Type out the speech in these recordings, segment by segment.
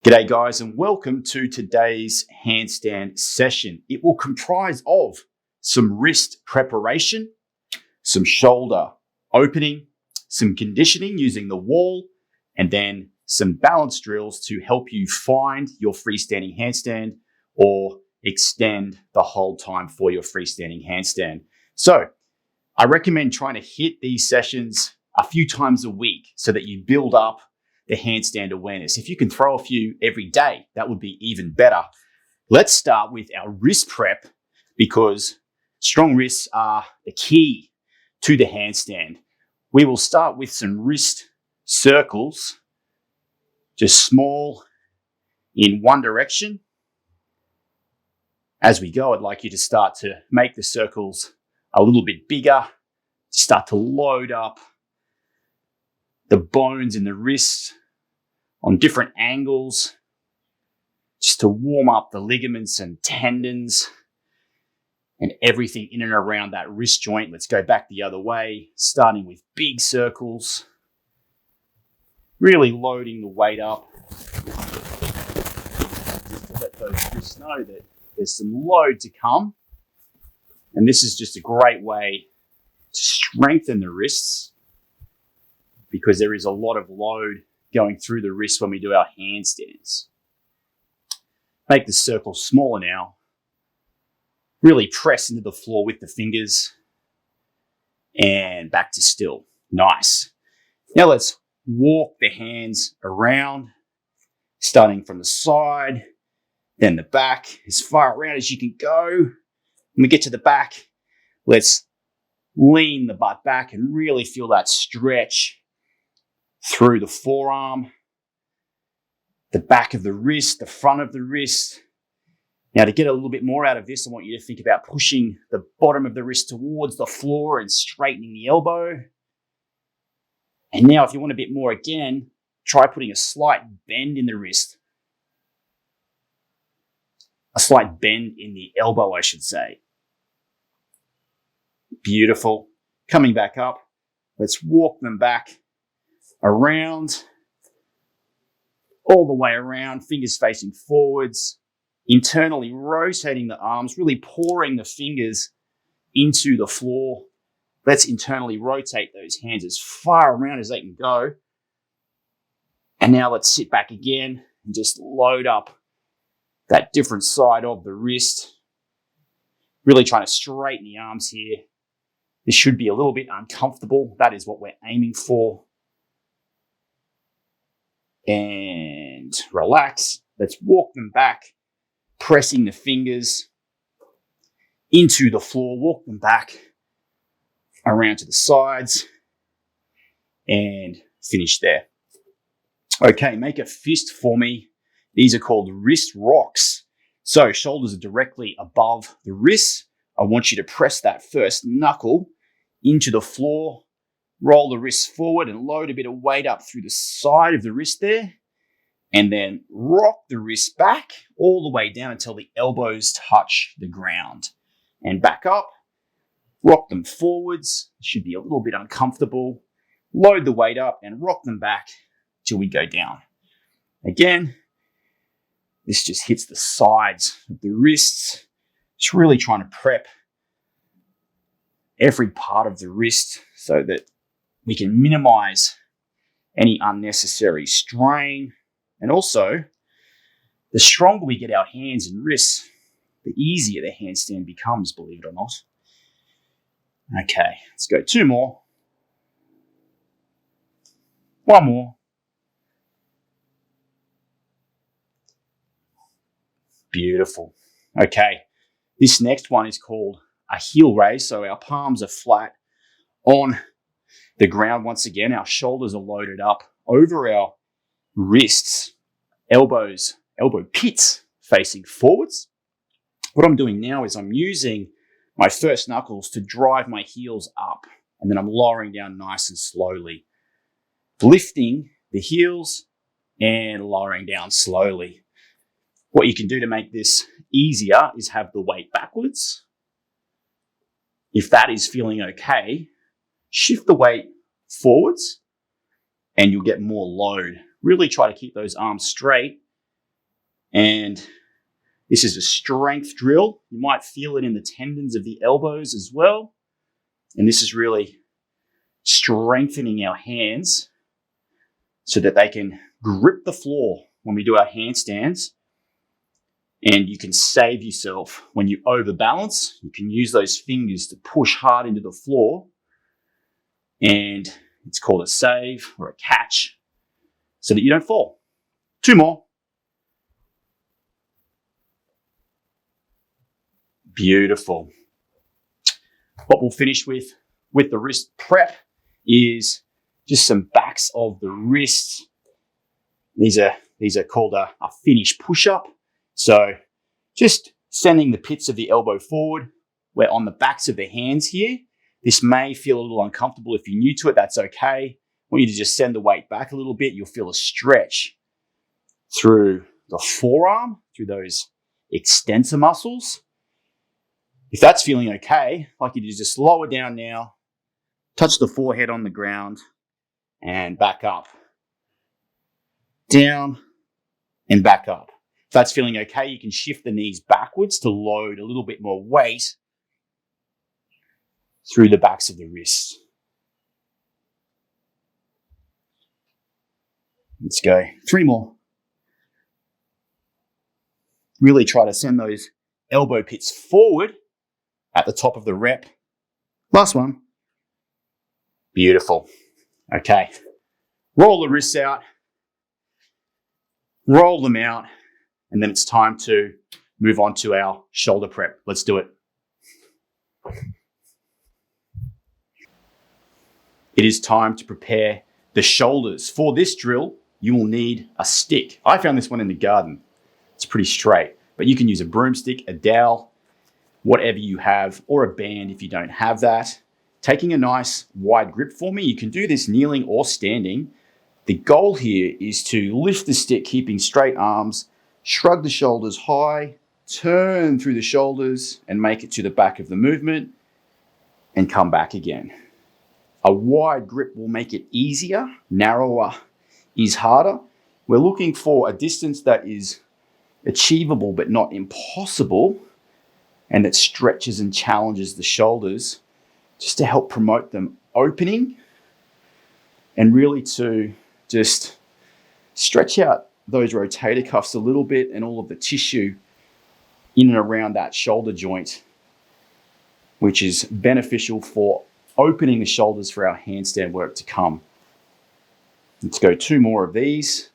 G'day guys, and welcome to today's handstand session. It will comprise of some wrist preparation, some shoulder opening, some conditioning using the wall, and then some balance drills to help you find your freestanding handstand or extend the hold time for your freestanding handstand. So I recommend trying to hit these sessions a few times a week so that you build up the handstand awareness. If you can throw a few every day, that would be even better. Let's start with our wrist prep because strong wrists are the key to the handstand. We will start with some wrist circles, just small in one direction. As we go, I'd like you to start to make the circles a little bit bigger, start to load up the bones in the wrist on different angles, just to warm up the ligaments and tendons and everything in and around that wrist joint. Let's go back the other way, starting with big circles, really loading the weight up, just to let those wrists know that there's some load to come. And this is just a great way to strengthen the wrists because there is a lot of load going through the wrist when we do our handstands. Make the circle smaller now. Really press into the floor with the fingers and back to still. Nice. Now let's walk the hands around, starting from the side, then the back, as far around as you can go. When we get to the back, let's lean the butt back and really feel that stretch through the forearm, the back of the wrist, the front of the wrist. Now, to get a little bit more out of this, I want you to think about pushing the bottom of the wrist towards the floor and straightening the elbow. And now, if you want a bit more again, try putting a slight bend in the wrist. A slight bend in the elbow, I should say. Beautiful. Coming back up, let's walk them back around, all the way around, fingers facing forwards, internally rotating the arms, really pouring the fingers into the floor. Let's internally rotate those hands as far around as they can go. And now let's sit back again and just load up that different side of the wrist. Really trying to straighten the arms here. This should be a little bit uncomfortable. That is what we're aiming for. And relax. Let's walk them back, pressing the fingers into the floor. Walk them back around to the sides and finish there. Okay, make a fist for me. These are called wrist rocks. So shoulders are directly above the wrists. I want you to press that first knuckle into the floor. Roll the wrists forward and load a bit of weight up through the side of the wrist there. And then rock the wrist back all the way down until the elbows touch the ground. And back up. Rock them forwards. It should be a little bit uncomfortable. Load the weight up and rock them back till we go down. Again, this just hits the sides of the wrists. Just really trying to prep every part of the wrist so that we can minimize any unnecessary strain. And also, the stronger we get our hands and wrists, the easier the handstand becomes, believe it or not. Okay, let's go 2 more. 1 more. Beautiful. Okay, this next one is called a heel raise. So our palms are flat on the ground once again. Our shoulders are loaded up over our wrists, elbow pits facing forwards. What I'm doing now is I'm using my first knuckles to drive my heels up, and then I'm lowering down nice and slowly, lifting the heels and lowering down slowly. What you can do to make this easier is have the weight backwards. If that is feeling okay, shift the weight forwards and you'll get more load. Really try to keep those arms straight And this is a strength drill. You might feel it in the tendons of the elbows as well. And this is really strengthening our hands so that they can grip the floor when we do our handstands. And you can save yourself when you overbalance. You can use those fingers to push hard into the floor. And it's called a save or a catch so that you don't fall. 2 more. Beautiful. What we'll finish with the wrist prep is just some backs of the wrists. These are called a finish push-up. So just sending the pits of the elbow forward. We're on the backs of the hands here. This may feel a little uncomfortable. If you're new to it, that's okay. I want you to just send the weight back a little bit. You'll feel a stretch through the forearm, through those extensor muscles. If that's feeling okay, I'd like you to just lower down now, touch the forehead on the ground, and back up. Down and back up. If that's feeling okay, you can shift the knees backwards to load a little bit more weight through the backs of the wrists. Let's go. 3 more. Really try to send those elbow pits forward at the top of the rep. Last one. Beautiful. Okay. Roll the wrists out. Roll them out. And then it's time to move on to our shoulder prep. Let's do it. It is time to prepare the shoulders. For this drill, you will need a stick. I found this one in the garden. It's pretty straight, but you can use a broomstick, a dowel, whatever you have, or a band if you don't have that. Taking a nice wide grip for me. You can do this kneeling or standing. The goal here is to lift the stick, keeping straight arms, shrug the shoulders high, turn through the shoulders and make it to the back of the movement and come back again. A wide grip will make it easier. Narrower is harder. We're looking for a distance that is achievable but not impossible, and that stretches and challenges the shoulders just to help promote them opening and really to just stretch out those rotator cuffs a little bit and all of the tissue in and around that shoulder joint, which is beneficial for opening the shoulders for our handstand work to come. Let's go 2 more of these.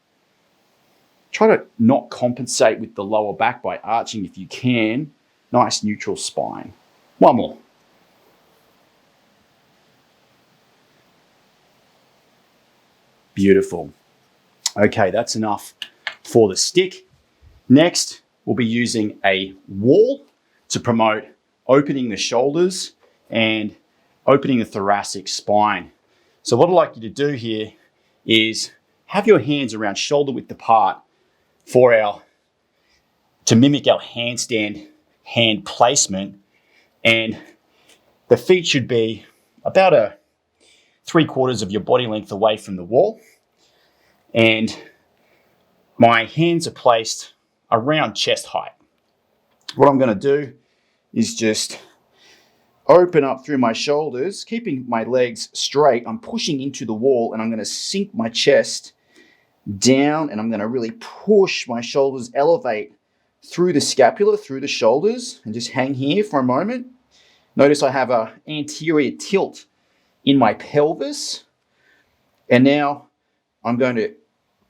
Try to not compensate with the lower back by arching if you can. Nice neutral spine. 1 more. Beautiful. Okay, that's enough for the stick. Next, we'll be using a wall to promote opening the shoulders and opening the thoracic spine. So what I'd like you to do here is have your hands around shoulder width apart to mimic our handstand hand placement, and the feet should be about a 3/4 of your body length away from the wall, and my hands are placed around chest height. What I'm going to do is just open up through my shoulders, keeping my legs straight. I'm pushing into the wall and I'm going to sink my chest down, and I'm going to really push my shoulders, elevate through the scapula, through the shoulders, and just hang here for a moment. Notice I have an anterior tilt in my pelvis, and now I'm going to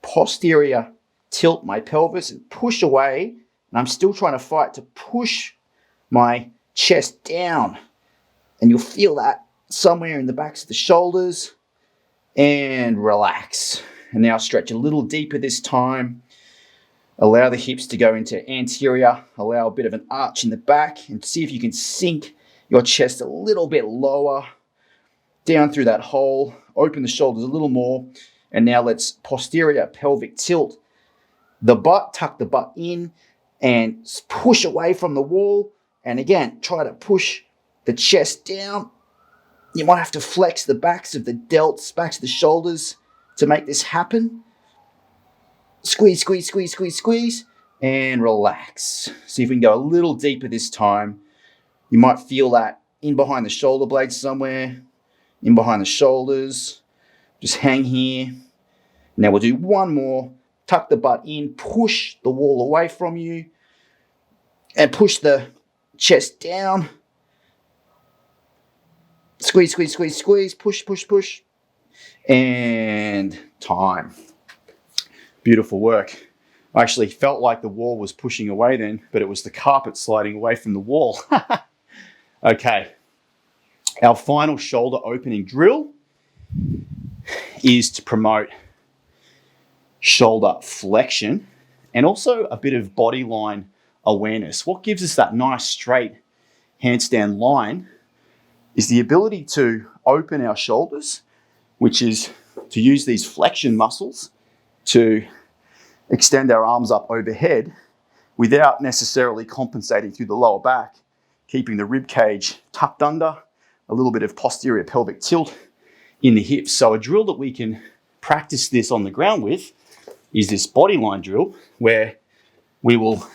posterior tilt my pelvis and push away, and I'm still trying to fight to push my chest down, and you'll feel that somewhere in the backs of the shoulders, and relax. And now stretch a little deeper this time. Allow the hips to go into anterior, allow a bit of an arch in the back, and see if you can sink your chest a little bit lower down through that hole. Open the shoulders a little more, and now let's posterior pelvic tilt the butt, tuck the butt in and push away from the wall. And again, try to push the chest down. You might have to flex the backs of the delts, backs of the shoulders to make this happen. Squeeze, squeeze, squeeze, squeeze, squeeze. and relax. See if we can go a little deeper this time. You might feel that in behind the shoulder blades somewhere, in behind the shoulders. Just hang here. Now we'll do one more. Tuck the butt in, push the wall away from you, and push the chest down. Squeeze, squeeze, squeeze, squeeze, push, push, push. And time. Beautiful work. I actually felt like the wall was pushing away then, but it was the carpet sliding away from the wall. Okay. Our final shoulder opening drill is to promote shoulder flexion and also a bit of body line awareness. What gives us that nice straight handstand line is the ability to open our shoulders, which is to use these flexion muscles to extend our arms up overhead without necessarily compensating through the lower back, keeping the rib cage tucked under, a little bit of posterior pelvic tilt in the hips. So a drill that we can practice this on the ground with is this body line drill, where we will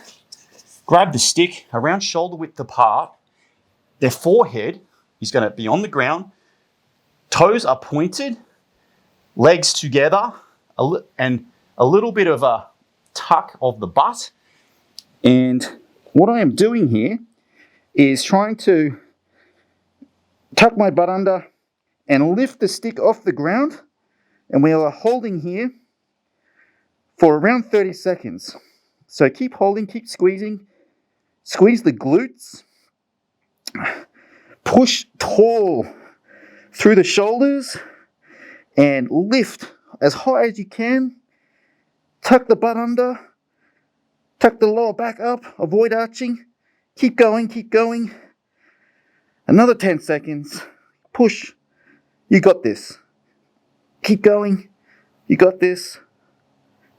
grab the stick around shoulder width apart. Their forehead is going to be on the ground. Toes are pointed, legs together, and a little bit of a tuck of the butt. And what I am doing here is trying to tuck my butt under and lift the stick off the ground. And we are holding here for around 30 seconds. So keep holding, keep squeezing. Squeeze the glutes. Push tall through the shoulders and lift as high as you can. Tuck the butt under. Tuck the lower back up. Avoid arching. Keep going, keep going. Another 10 seconds. Push. You got this. Keep going. You got this.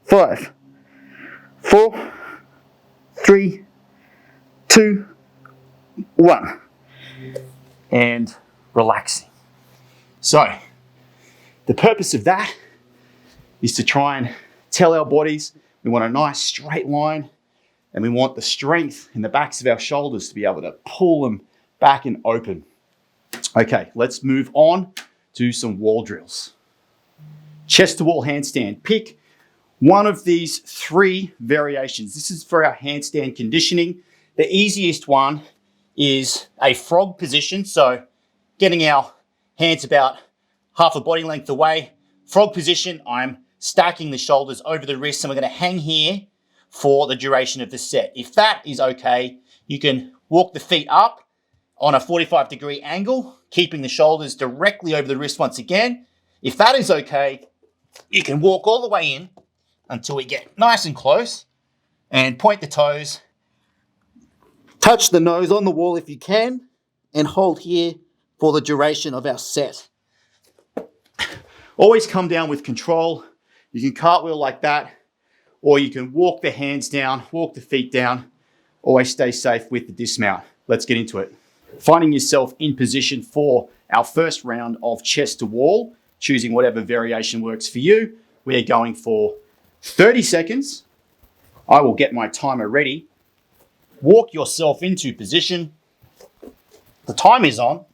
5, 4, 3, 2, 1. And relaxing. So, the purpose of that is to try and tell our bodies we want a nice straight line, and we want the strength in the backs of our shoulders to be able to pull them back and open. Okay, let's move on to some wall drills. Chest to wall handstand. Pick one of these 3 variations. This is for our handstand conditioning. The easiest one is a frog position. So getting our hands about half a body length away. Frog position, I'm stacking the shoulders over the wrists, and we're going to hang here for the duration of the set. If that is okay, you can walk the feet up on a 45-degree angle, keeping the shoulders directly over the wrist once again. If that is okay, you can walk all the way in until we get nice and close and point the toes. Touch the nose on the wall if you can, and hold here for the duration of our set. Always come down with control. You can cartwheel like that, or you can walk the hands down, walk the feet down. Always stay safe with the dismount. Let's get into it. Finding yourself in position for our first round of chest to wall, choosing whatever variation works for you. We're going for 30 seconds. I will get my timer ready. Walk yourself into position. The time is on.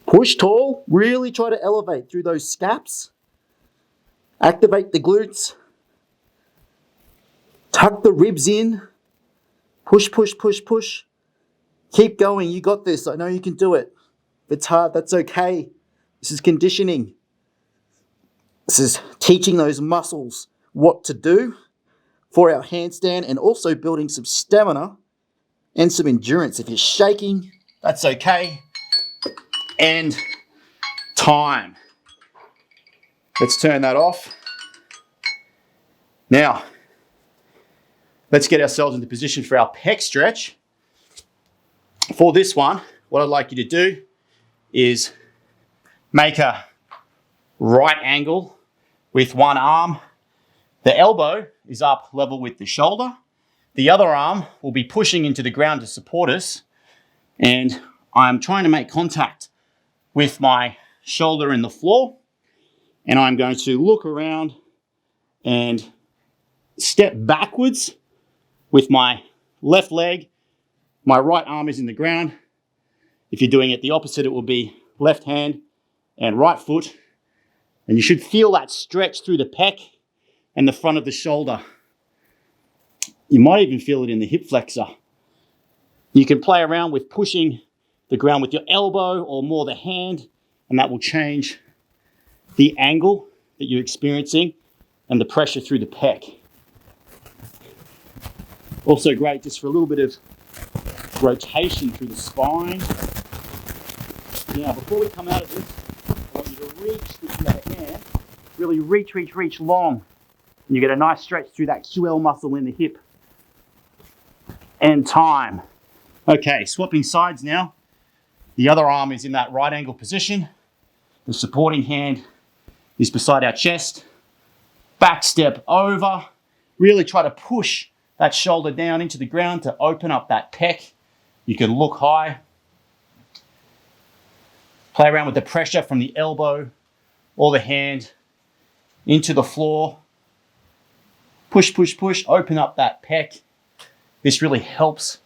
Push tall. Really try to elevate through those scaps. Activate the glutes. Tuck the ribs in. Push, push, push, push. Keep going. You got this. I know you can do it. If it's hard, that's okay. This is conditioning. This is teaching those muscles what to do for our handstand, and also building some stamina and some endurance. If you're shaking, that's okay. And time. Let's turn that off. Now, let's get ourselves into position for our pec stretch. For this one, what I'd like you to do is make a right angle with one arm. The elbow is up level with the shoulder. The other arm will be pushing into the ground to support us. And I'm trying to make contact with my shoulder in the floor. And I'm going to look around and step backwards with my left leg. My right arm is in the ground. If you're doing it the opposite, it will be left hand and right foot. And you should feel that stretch through the pec and the front of the shoulder. You might even feel it in the hip flexor. You can play around with pushing the ground with your elbow or more the hand, and that will change the angle that you're experiencing and the pressure through the pec. Also great just for a little bit of rotation through the spine. Now, before we come out of this, I want you to reach with the other hand. Really reach long. And you get a nice stretch through that QL muscle in the hip. And time. Okay, swapping sides now. The other arm is in that right angle position. The supporting hand is beside our chest. Back step over. Really try to push that shoulder down into the ground to open up that pec. You can look high. Play around with the pressure from the elbow or the hand into the floor. Push, open up that pec. This really helps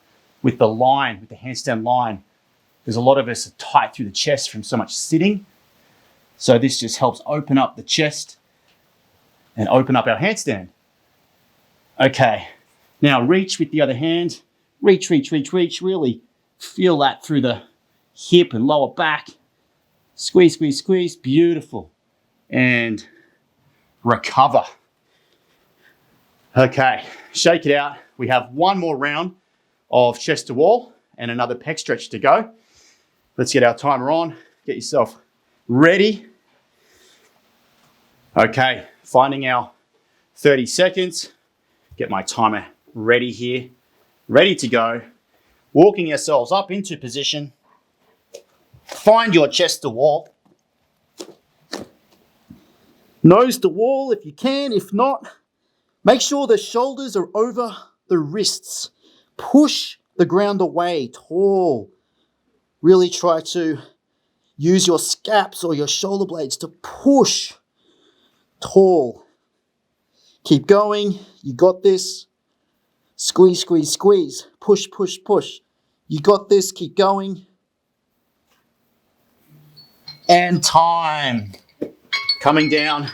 with the line, with the handstand line. There's a lot of us are tight through the chest from so much sitting. So this just helps open up the chest and open up our handstand. Okay, now reach with the other hand. Reach. Really feel that through the hip and lower back. Squeeze. Beautiful. And recover. Okay, shake it out. We have one more round of chest to wall and another pec stretch to go. Let's get our timer on. Get yourself ready. Okay, finding our 30 seconds. Get my timer ready here. Ready to go. Walking ourselves up into position. Find your chest to wall. Nose to wall if you can. If not, make sure the shoulders are over the wrists. Push the ground away, tall. Really try to use your scaps or your shoulder blades to push, tall. Keep going, you got this. Squeeze. Push. You got this, keep going. And time. Coming down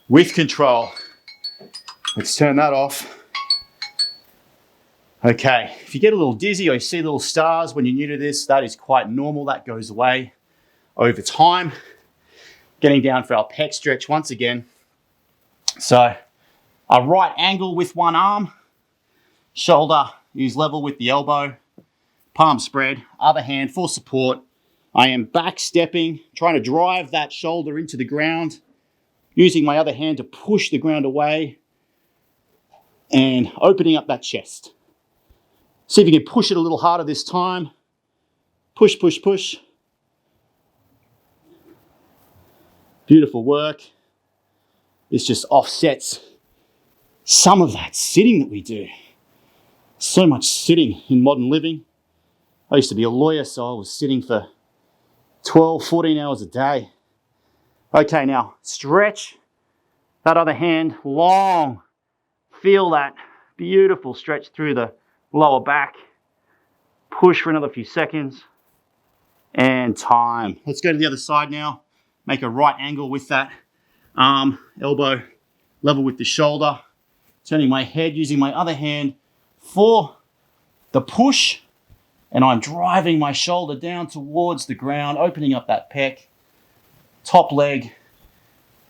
with control. Let's turn that off. Okay, if you get a little dizzy or you see little stars when you're new to this, that is quite normal. That goes away over time. Getting down for our pec stretch once again. So a right angle with one arm, shoulder is level with the elbow, palm spread, other hand for support. I am back stepping, trying to drive that shoulder into the ground, using my other hand to push the ground away and opening up that chest. See if you can push it a little harder this time. Push. Beautiful work. This just offsets some of that sitting that we do. So much sitting in modern living. I used to be a lawyer, so I was sitting for 12, 14 hours a day. Okay, now stretch that other hand long. Feel that beautiful stretch through the lower back. Push for another few seconds. And time. Let's go to the other side now. Make a right angle with that arm, elbow level with the shoulder. Turning my head, using my other hand for the push. And I'm driving my shoulder down towards the ground, opening up that pec. Top leg,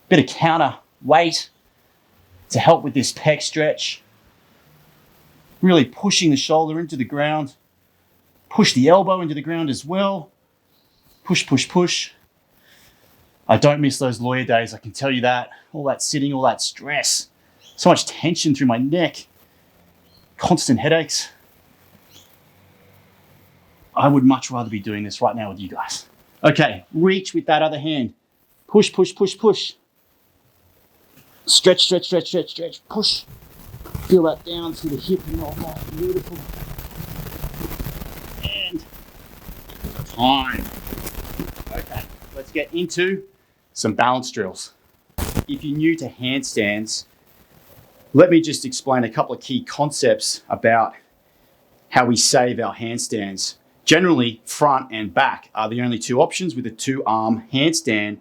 bit of counter weight to help with this pec stretch. Really pushing the shoulder into the ground. Push the elbow into the ground as well. Push. I don't miss those lawyer days, I can tell you that. All that sitting, all that stress. So much tension through my neck. Constant headaches. I would much rather be doing this right now with you guys. Okay, reach with that other hand. Push. Stretch. Push. Feel that down through the hip and all that. Beautiful. And time. Okay, let's get into some balance drills. If you're new to handstands, Let me just explain a couple of key concepts about how we save our handstands. Generally, front and back are the only two options with a 2-arm handstand.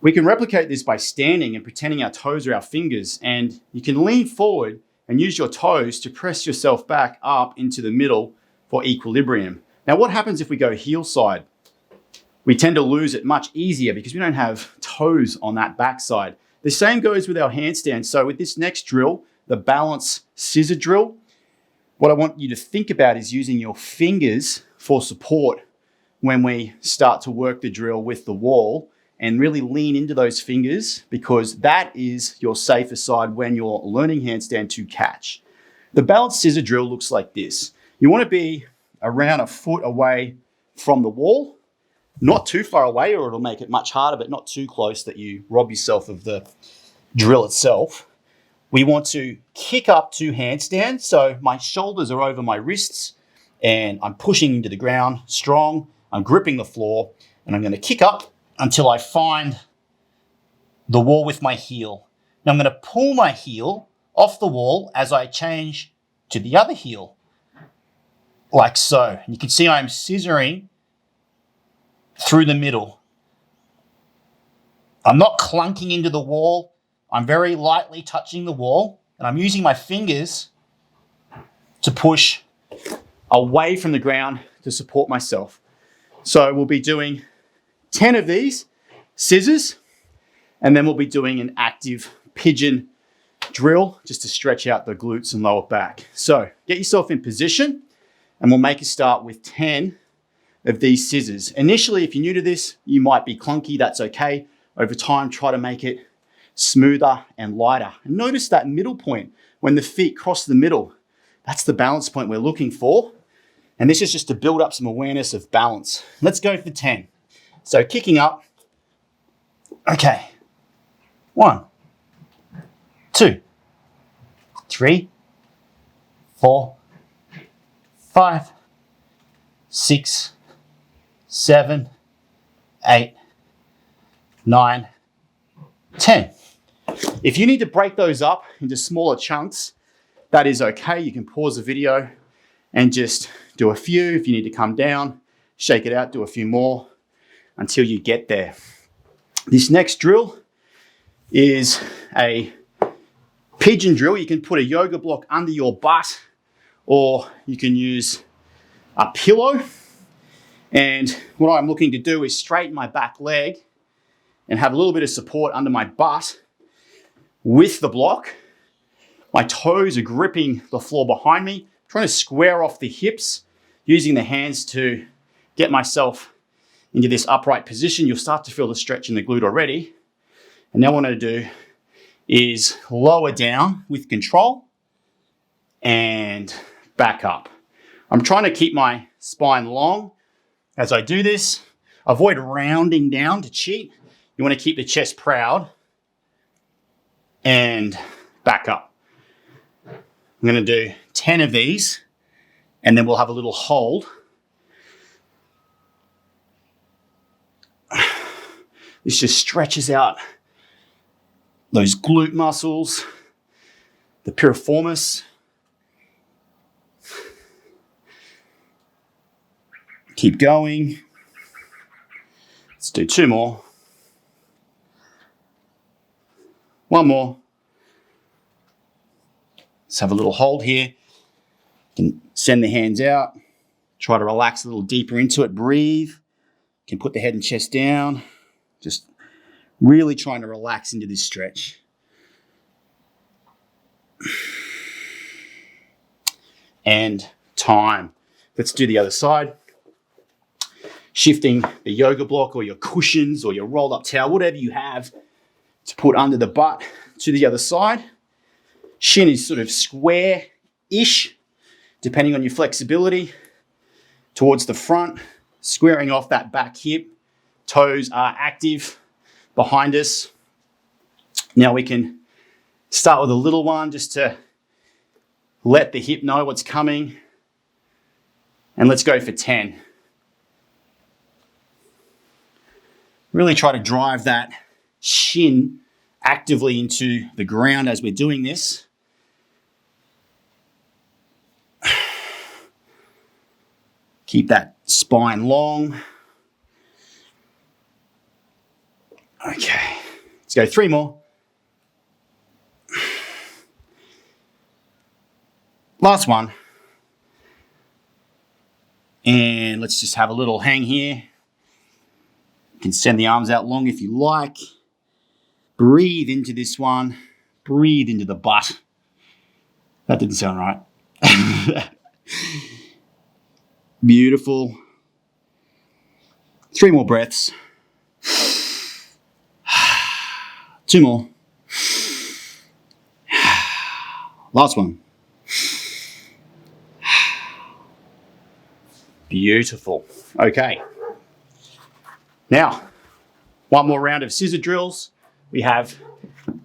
We can replicate this by standing and pretending our toes are our fingers, and you can lean forward and use your toes to press yourself back up into the middle for equilibrium. Now, what happens if we go heel side? We tend to lose it much easier because we don't have toes on that backside. The same goes with our handstand. So with this next drill, the balance scissor drill, what I want you to think about is using your fingers for support when we start to work the drill with the wall, and really lean into those fingers because that is your safer side when you're learning handstand to catch. The balance scissor drill looks like this. You want to be around a foot away from the wall, not too far away or it'll make it much harder, but not too close that you rob yourself of the drill itself. We want to kick up to handstand. So my shoulders are over my wrists and I'm pushing into the ground strong. I'm gripping the floor and I'm going to kick up until I find the wall with my heel. Now I'm going to pull my heel off the wall as I change to the other heel, like so. And you can see I'm scissoring through the middle. I'm not clunking into the wall. I'm very lightly touching the wall, and I'm using my fingers to push away from the ground to support myself. So we'll be doing 10 of these scissors, and then we'll be doing an active pigeon drill just to stretch out the glutes and lower back. So get yourself in position, and we'll make a start with 10 of these scissors. Initially, if you're new to this, you might be clunky. That's okay. Over time, try to make it smoother and lighter. And notice that middle point when the feet cross the middle. That's the balance point we're looking for. And this is just to build up some awareness of balance. Let's go for 10. So kicking up. Okay. 1, 2, 3, 4, 5, 6, 7, 8, 9, 10. If you need to break those up into smaller chunks, that is okay. You can pause the video and just do a few. If you need to come down, shake it out, do a few more until you get there. This next drill is a pigeon drill. You can put a yoga block under your butt, or you can use a pillow. And what I'm looking to do is straighten my back leg and have a little bit of support under my butt with the block. My toes are gripping the floor behind me, trying to square off the hips, using the hands to get myself into this upright position. You'll start to feel the stretch in the glute already. And now what I'm going to do is lower down with control and back up. I'm trying to keep my spine long as I do this. Avoid rounding down to cheat. You want to keep the chest proud and back up. I'm going to do 10 of these and then we'll have a little hold. This just stretches out those glute muscles, the piriformis. Keep going. Let's do 2 more. 1 more. Let's have a little hold here. You can send the hands out. Try to relax a little deeper into it. Breathe. You can put the head and chest down. Just really trying to relax into this stretch. And time. Let's do the other side. Shifting the yoga block or your cushions or your rolled up towel, whatever you have to put under the butt to the other side. Shin is sort of square-ish, depending on your flexibility, towards the front, squaring off that back hip. Toes are active behind us. Now we can start with a little one just to let the hip know what's coming. And let's go for 10. Really try to drive that shin actively into the ground as we're doing this. Keep that spine long. Okay, let's go 3 more. Last one. And let's just have a little hang here. You can send the arms out long if you like. Breathe into this one. Breathe into the butt. That didn't sound right. Beautiful. 3 more breaths. 2 more. Last one. Beautiful. Okay. Now, one more round of scissor drills. We have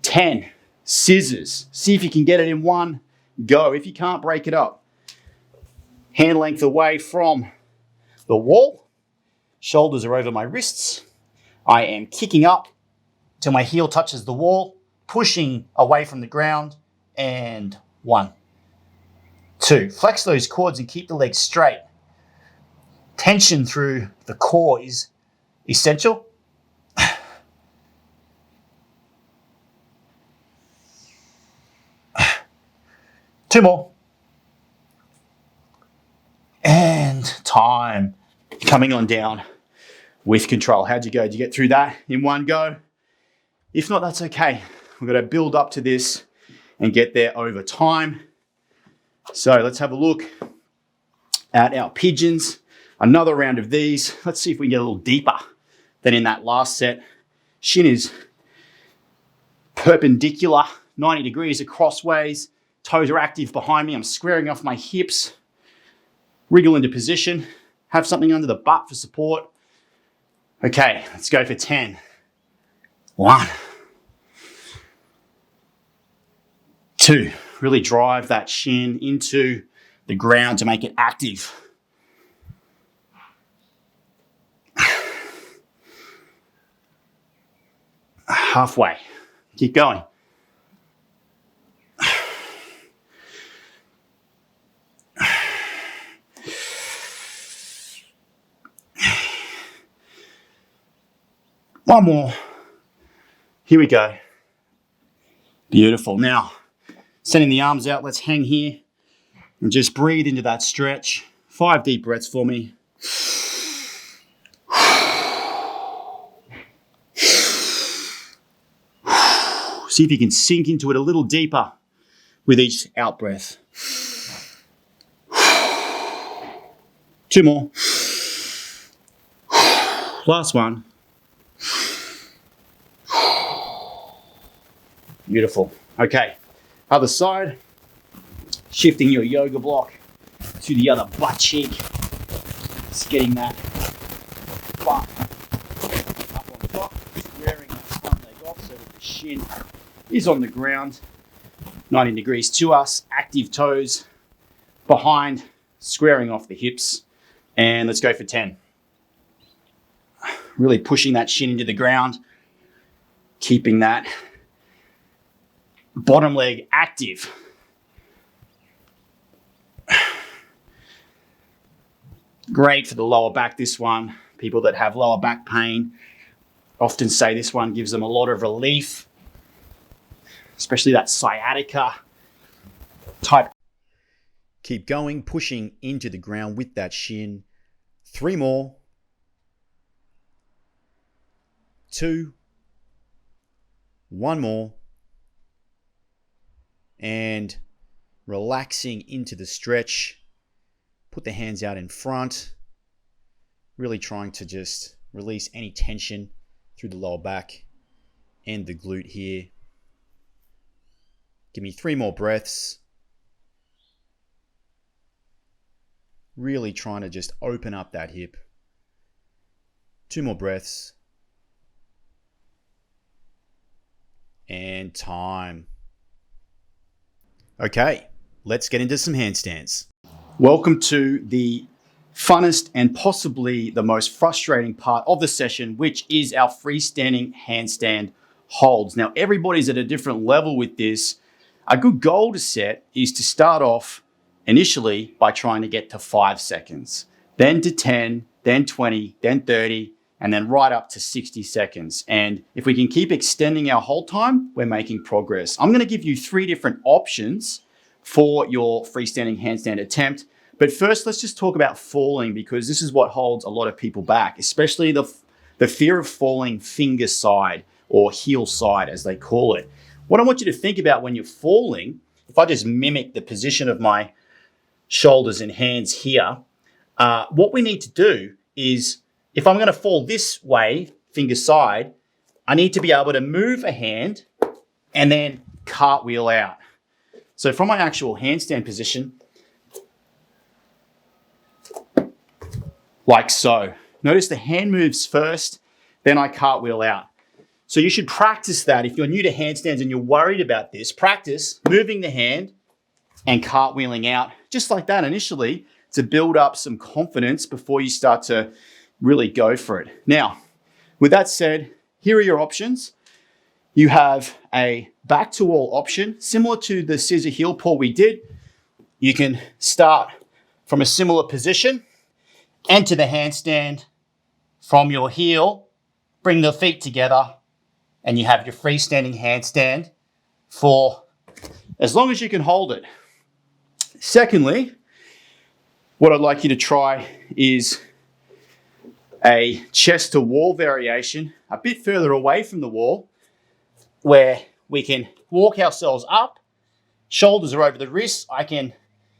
10 scissors. See if you can get it in one go. If you can't, break it up. Hand length away from the wall. Shoulders are over my wrists. I am kicking up till my heel touches the wall, pushing away from the ground, and 1, 2. Flex those quads and keep the legs straight. Tension through the core is essential. 2 more. And time. Coming on down with control. How'd you go? Did you get through that in one go? If not, that's okay. We've got to build up to this and get there over time. So let's have a look at our pigeons. Another round of these. Let's see if we can get a little deeper than in that last set. Shin is perpendicular, 90 degrees across ways. Toes are active behind me. I'm squaring off my hips. Wriggle into position. Have something under the butt for support. Okay, let's go for 10. 1, 2. Really drive that shin into the ground to make it active. Halfway. Keep going. One more. Here we go. Beautiful. Now, sending the arms out, let's hang here and just breathe into that stretch. 5 deep breaths for me. See if you can sink into it a little deeper with each out breath. 2 more. Last one. Beautiful. Okay, other side. Shifting your yoga block to the other butt cheek. Just getting that butt up on top, squaring that front leg off so that the shin is on the ground. 90 degrees to us, active toes behind, squaring off the hips. And let's go for 10. Really pushing that shin into the ground, keeping that bottom leg active. Great for the lower back, this one. People that have lower back pain often say this one gives them a lot of relief, especially that sciatica type. Keep going, pushing into the ground with that shin. 3 more. 2. 1 more. And relaxing into the stretch. Put the hands out in front. Really trying to just release any tension through the lower back and the glute here. Give me 3 more breaths. Really trying to just open up that hip. 2 more breaths. And time. Okay, let's get into some handstands. Welcome to the funnest and possibly the most frustrating part of the session, which is our freestanding handstand holds. Now, everybody's at a different level with this. A good goal to set is to start off initially by trying to get to 5 seconds. then to 10, then 20, then 30, and then right up to 60 seconds. And if we can keep extending our hold time, we're making progress. I'm going to give you 3 different options for your freestanding handstand attempt. But first, let's just talk about falling, because this is what holds a lot of people back, especially the fear of falling finger side or heel side, as they call it. What I want you to think about when you're falling, if I just mimic the position of my shoulders and hands here, what we need to do is, if I'm going to fall this way, finger side, I need to be able to move a hand and then cartwheel out. So from my actual handstand position, like so. Notice the hand moves first, then I cartwheel out. So you should practice that. If you're new to handstands and you're worried about this, practice moving the hand and cartwheeling out, just like that initially, to build up some confidence before you start to really go for it. Now, with that said, here are your options. You have a back to wall option, similar to the scissor heel pull we did. You can start from a similar position, enter the handstand from your heel, bring the feet together, and you have your freestanding handstand for as long as you can hold it. Secondly, what I'd like you to try is a chest to wall variation, a bit further away from the wall, where we can walk ourselves up, shoulders are over the wrists. I can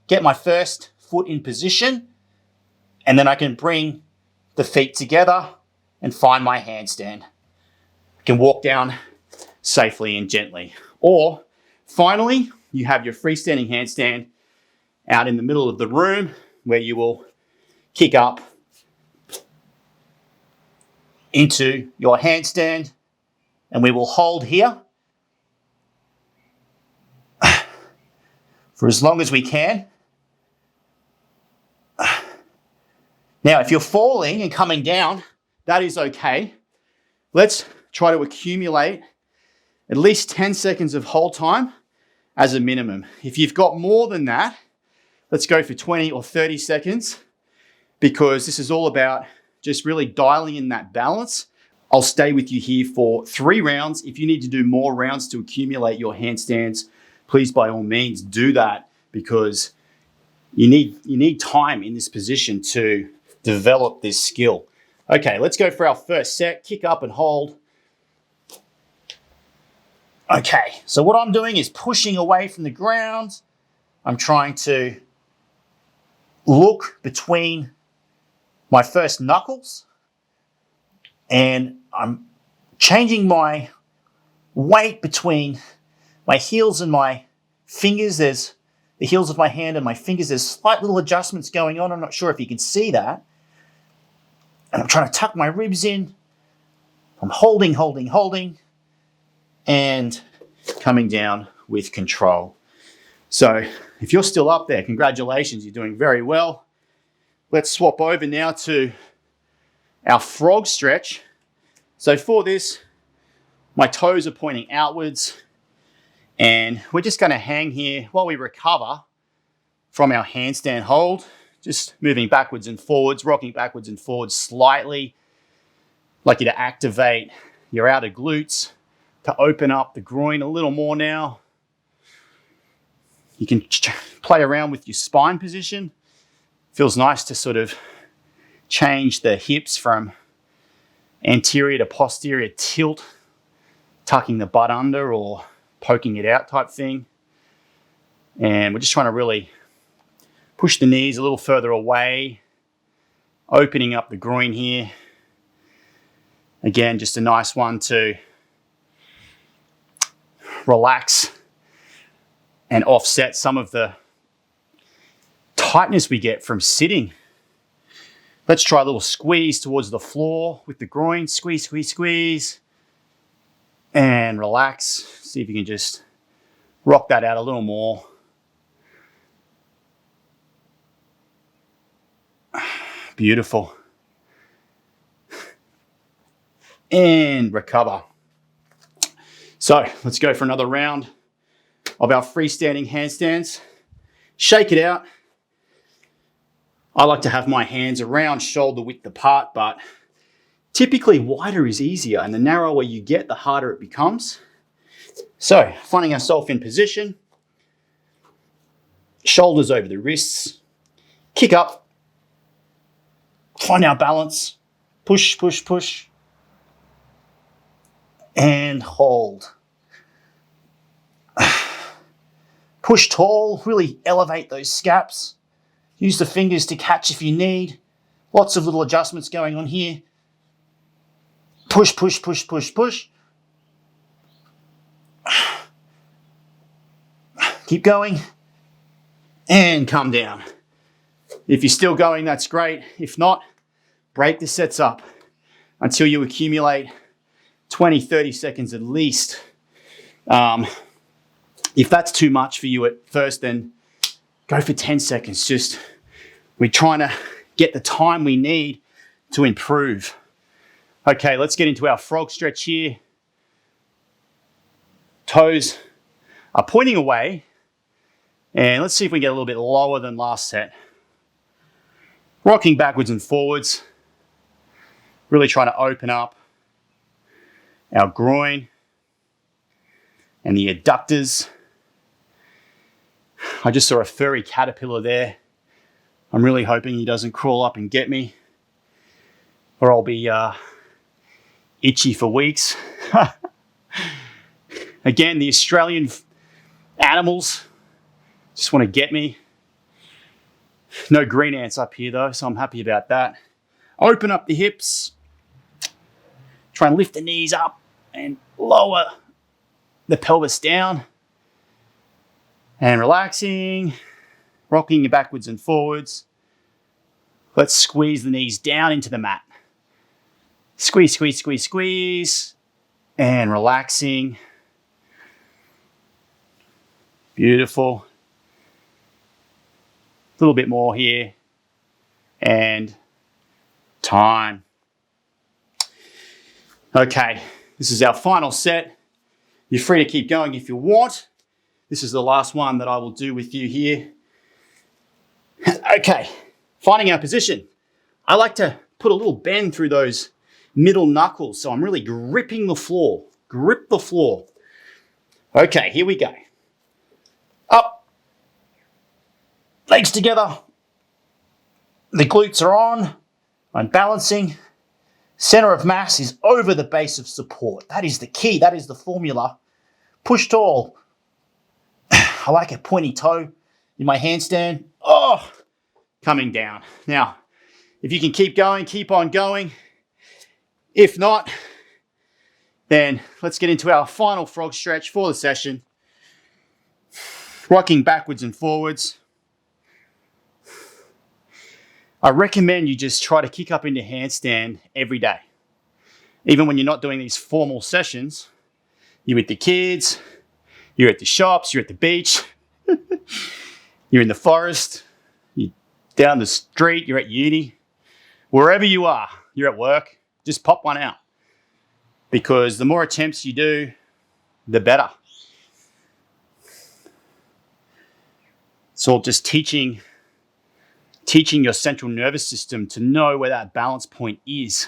get my first foot in position, and then I can bring the feet together and find my handstand. I can walk down safely and gently. Or finally, you have your freestanding handstand out in the middle of the room, where you will kick up into your handstand, and we will hold here for as long as we can. Now, if you're falling and coming down, that is okay. Let's try to accumulate at least 10 seconds of hold time as a minimum. If you've got more than that, let's go for 20 or 30 seconds, because this is all about just really dialing in that balance. I'll stay with you here for 3 rounds. If you need to do more rounds to accumulate your handstands, please by all means do that, because you need time in this position to develop this skill. Okay, let's go for our first set. Kick up and hold. Okay, so what I'm doing is pushing away from the ground. I'm trying to look between my first knuckles, and I'm changing my weight between my heels and my fingers. There's the heels of my hand and my fingers. There's slight little adjustments going on. I'm not sure if you can see that. And I'm trying to tuck my ribs in. I'm holding, and coming down with control. So if you're still up there, congratulations, you're doing very well. Let's swap over now to our frog stretch. So for this, my toes are pointing outwards, and we're just going to hang here while we recover from our handstand hold, just moving backwards and forwards, rocking backwards and forwards slightly. I'd like you to activate your outer glutes to open up the groin a little more now. You can play around with your spine position. Feels nice to sort of change the hips from anterior to posterior tilt, tucking the butt under or poking it out type thing. And we're just trying to really push the knees a little further away, opening up the groin here. Again, just a nice one to relax and offset some of the tightness we get from sitting. Let's try a little squeeze towards the floor with the groin. Squeeze, squeeze, squeeze. And relax. See if you can just rock that out a little more. Beautiful. And recover. So let's go for another round of our freestanding handstands. Shake it out. I like to have my hands around shoulder width apart, but typically wider is easier, and the narrower you get, the harder it becomes. So, finding ourselves in position, shoulders over the wrists, kick up, find our balance, push, push, push, and hold. Push tall, really elevate those scaps. Use the fingers to catch if you need. Lots of little adjustments going on here. Push, push, push, push, push. Keep going. And come down. If you're still going, that's great. If not, break the sets up until you accumulate 20, 30 seconds at least. If that's too much for you at first, then go for 10 seconds. We're trying to get the time we need to improve. Okay, let's get into our frog stretch here. Toes are pointing away. And let's see if we can get a little bit lower than last set. Rocking backwards and forwards. Really trying to open up our groin and the adductors. I just saw a furry caterpillar there. I'm really hoping he doesn't crawl up and get me, or I'll be itchy for weeks. Again, the Australian animals just want to get me. No green ants up here though, so I'm happy about that. Open up the hips. Try and lift the knees up and lower the pelvis down. And relaxing, rocking you backwards and forwards. Let's squeeze the knees down into the mat. Squeeze, squeeze, squeeze, squeeze. And relaxing. Beautiful. A little bit more here. And time. Okay, this is our final set. You're free to keep going if you want. This is the last one that I will do with you here. Okay, finding our position. I like to put a little bend through those middle knuckles, so I'm really gripping the floor. Grip the floor. Okay, here we go. Up. Legs together. The glutes are on. I'm balancing. Center of mass is over the base of support. That is the key. That is the formula. Push tall. I like a pointy toe in my handstand. Oh, coming down. Now, if you can keep going, keep on going. If not, then let's get into our final frog stretch for the session. Rocking backwards and forwards. I recommend you just try to kick up into handstand every day. Even when you're not doing these formal sessions, you're with the kids, you're at the shops, you're at the beach, you're in the forest, you're down the street, you're at uni. Wherever you are, you're at work, just pop one out. Because the more attempts you do, the better. It's all just teaching your central nervous system to know where that balance point is.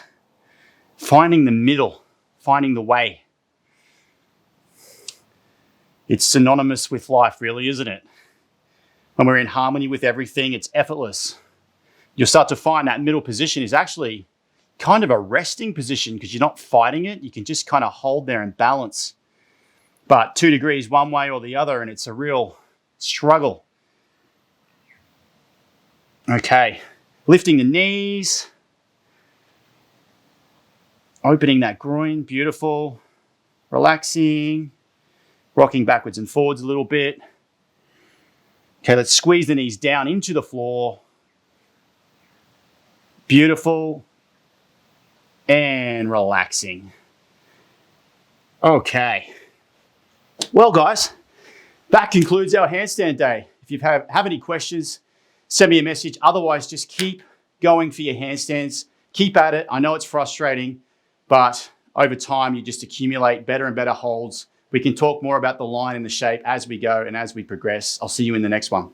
Finding the middle, finding the way. It's synonymous with life, really, isn't it? When we're in harmony with everything, it's effortless. You'll start to find that middle position is actually kind of a resting position because you're not fighting it. You can just kind of hold there and balance. But 2 degrees one way or the other, and it's a real struggle. Okay, lifting the knees. Opening that groin, beautiful. Relaxing. Rocking backwards and forwards a little bit. Okay, let's squeeze the knees down into the floor. Beautiful. And relaxing. Okay. Well, guys, that concludes our handstand day. If you have any questions, send me a message. Otherwise, just keep going for your handstands. Keep at it. I know it's frustrating, but over time, you just accumulate better and better holds. We can talk more about the line and the shape as we go and as we progress. I'll see you in the next one.